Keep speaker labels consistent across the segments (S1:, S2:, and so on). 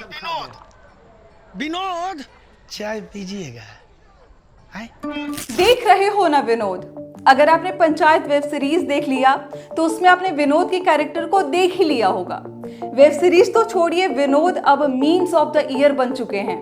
S1: सब खा गए। विनोद चाय पीजिएगा।
S2: देख रहे हो ना विनोद। अगर आपने पंचायत वेब सीरीज देख लिया तो उसमें आपने विनोद के कैरेक्टर को देख ही लिया होगा। वेब सीरीज तो छोड़िए, विनोद अब मीम्स ऑफ द ईयर बन चुके हैं।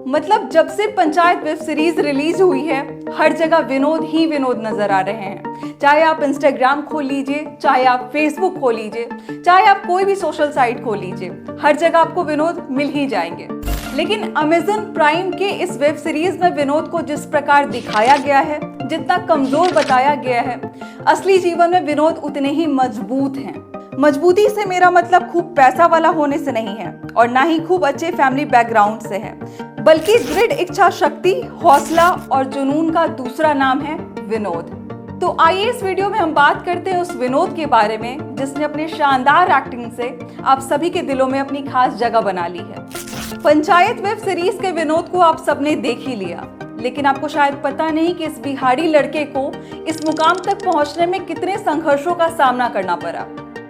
S2: मतलब जब से पंचायत वेब सीरीज रिलीज हुई है, हर जगह विनोद ही विनोद नजर आ रहे हैं। चाहे आप इंस्टाग्राम खोल लीजिए, चाहे आप फेसबुक खोल लीजिए, चाहे आप कोई भी सोशल साइट खोल लीजिए, हर जगह आपको विनोद मिल ही जाएंगे। लेकिन अमेज़न प्राइम के इस वेब सीरीज में विनोद को जिस प्रकार दिखाया गया है, जितना कमजोर बताया गया है, असली जीवन में विनोद उतने ही मजबूत हैं। मजबूती से मेरा मतलब खूब पैसा वाला होने से नहीं है और ना ही खूब अच्छे फैमिली बैकग्राउंड से है, बल्कि दृढ़ इच्छा शक्ति, हौसला और जुनून का दूसरा नाम है विनोद। तो आइए इस वीडियो में हम बात करते हैं उस विनोद के बारे में जिसने अपने शानदार एक्टिंग से आप सभी के दिलों में अपनी खास जगह बना ली है। पंचायत वेब सीरीज के विनोद को आप सबने देख ही लिया, लेकिन आपको शायद पता नहीं कि इस बिहारी लड़के को इस मुकाम तक पहुंचने में कितने संघर्षों का सामना करना पड़ा।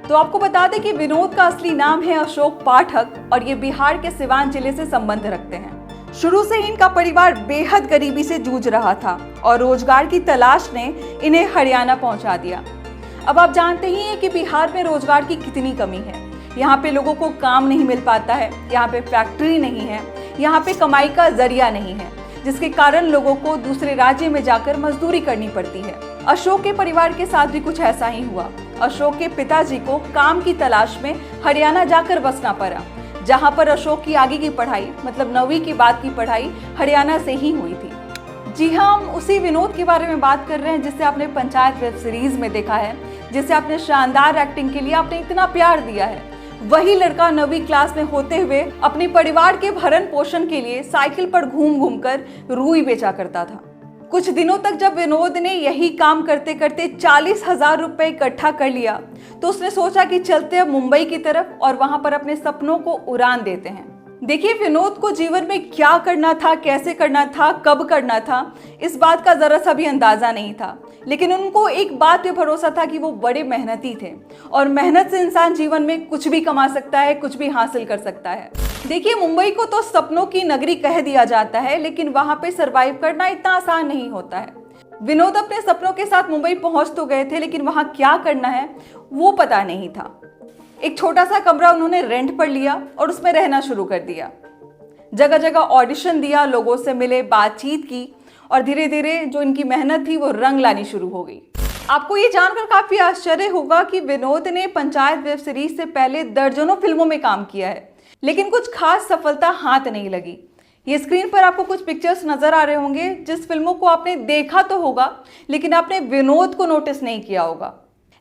S2: तो आपको बता दें कि विनोद का असली नाम है अशोक पाठक और ये बिहार के सिवान जिले से संबंध रखते हैं। शुरू से ही इनका परिवार बेहद गरीबी से जूझ रहा था और रोजगार की तलाश ने इन्हें हरियाणा पहुंचा दिया। अब आप जानते ही हैं कि बिहार में रोजगार की कितनी कमी है। यहाँ पे लोगों को काम नहीं मिल पाता है, यहाँ पे फैक्ट्री नहीं है, यहाँ पे कमाई का जरिया नहीं है, जिसके कारण लोगों को दूसरे राज्य में जाकर मजदूरी करनी पड़ती है। अशोक के परिवार के साथ भी कुछ ऐसा ही हुआ। अशोक के पिताजी को काम की तलाश में हरियाणा जाकर बसना पड़ा, जहाँ पर अशोक की आगे की पढ़ाई मतलब 9वीं के बाद की पढ़ाई हरियाणा से ही हुई थी। जी हाँ, हम उसी विनोद के बारे में बात कर रहे हैं जिसे आपने पंचायत वेब सीरीज में देखा है, जिसे आपने शानदार एक्टिंग के लिए आपने इतना प्यार दिया है। वही लड़का 9वीं क्लास में होते हुए अपने परिवार के भरण पोषण के लिए साइकिल पर घूम घूम कर रुई बेचा करता था। कुछ दिनों तक जब विनोद ने यही काम करते करते 40,000 रुपए इकट्ठा कर लिया तो उसने सोचा कि चलते अब मुंबई की तरफ और वहां पर अपने सपनों को उड़ान देते हैं। देखिए, विनोद को जीवन में क्या करना था, कैसे करना था, कब करना था, इस बात का जरा सा भी अंदाजा नहीं था, लेकिन उनको एक बात पे भरोसा था कि वो बड़े मेहनती थे और मेहनत से इंसान जीवन में कुछ भी कमा सकता है, कुछ भी हासिल कर सकता है। देखिए, मुंबई को तो सपनों की नगरी कह दिया जाता है, लेकिन वहां पे सरवाइव करना इतना आसान नहीं होता है। विनोद अपने सपनों के साथ मुंबई पहुंच तो गए थे, लेकिन वहां क्या करना है वो पता नहीं था। एक छोटा सा कमरा उन्होंने रेंट पर लिया और उसमें रहना शुरू कर दिया। जगह जगह ऑडिशन दिया, लोगों से मिले, बातचीत की और धीरे धीरे जो इनकी मेहनत थी वो रंग लानी शुरू हो गई। आपको ये जानकर काफी आश्चर्य होगा कि विनोद ने पंचायत वेब सीरीज से पहले दर्जनों फिल्मों में काम किया है, लेकिन कुछ खास सफलता हाथ नहीं लगी। ये स्क्रीन पर आपको कुछ पिक्चर्स नजर आ रहे होंगे जिस फिल्मों को आपने देखा तो होगा, लेकिन आपने विनोद को नोटिस नहीं किया होगा।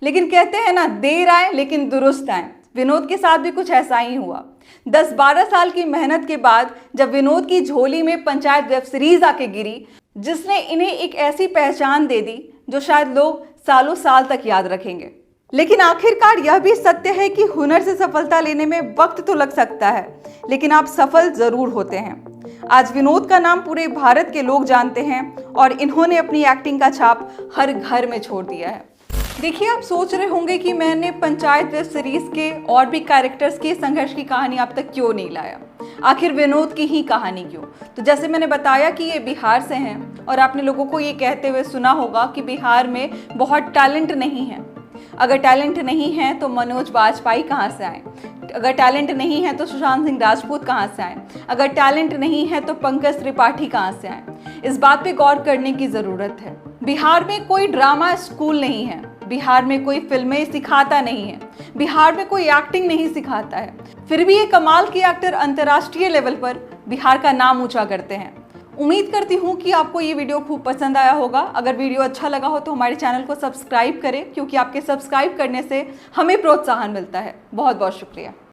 S2: लेकिन कहते हैं ना, देर आए लेकिन दुरुस्त आए। विनोद के साथ भी कुछ ऐसा ही हुआ। 10-12 साल की मेहनत के बाद जब विनोद की झोली में पंचायत वेब सीरीज आके गिरी, जिसने इन्हें एक ऐसी पहचान दे दी जो शायद लोग सालों साल तक याद रखेंगे। लेकिन आखिरकार यह भी सत्य है कि हुनर से सफलता लेने में वक्त तो लग सकता है, लेकिन आप सफल जरूर होते हैं। आज विनोद का नाम पूरे भारत के लोग जानते हैं और इन्होंने अपनी एक्टिंग का छाप हर घर में छोड़ दिया है। देखिए, आप सोच रहे होंगे कि मैंने पंचायत वेब सीरीज के और भी कैरेक्टर्स के संघर्ष की कहानी आप तक क्यों नहीं लाया, आखिर विनोद की ही कहानी क्यों। तो जैसे मैंने बताया कि ये बिहार से हैं और आपने लोगों को ये कहते हुए सुना होगा कि बिहार में बहुत टैलेंट नहीं है। अगर टैलेंट नहीं है तो मनोज बाजपेयी कहाँ से आए, अगर टैलेंट नहीं है तो सुशांत सिंह राजपूत कहाँ से आए, अगर टैलेंट नहीं है तो पंकज त्रिपाठी कहाँ से आए। इस बात पे गौर करने की ज़रूरत है। बिहार में कोई ड्रामा स्कूल नहीं है, बिहार में कोई फिल्में सिखाता नहीं है, बिहार में कोई एक्टिंग नहीं सिखाता है, फिर भी ये कमाल के एक्टर अंतर्राष्ट्रीय लेवल पर बिहार का नाम ऊंचा करते हैं। उम्मीद करती हूँ कि आपको ये वीडियो खूब पसंद आया होगा। अगर वीडियो अच्छा लगा हो तो हमारे चैनल को सब्सक्राइब करें, क्योंकि आपके सब्सक्राइब करने से हमें प्रोत्साहन मिलता है। बहुत बहुत शुक्रिया।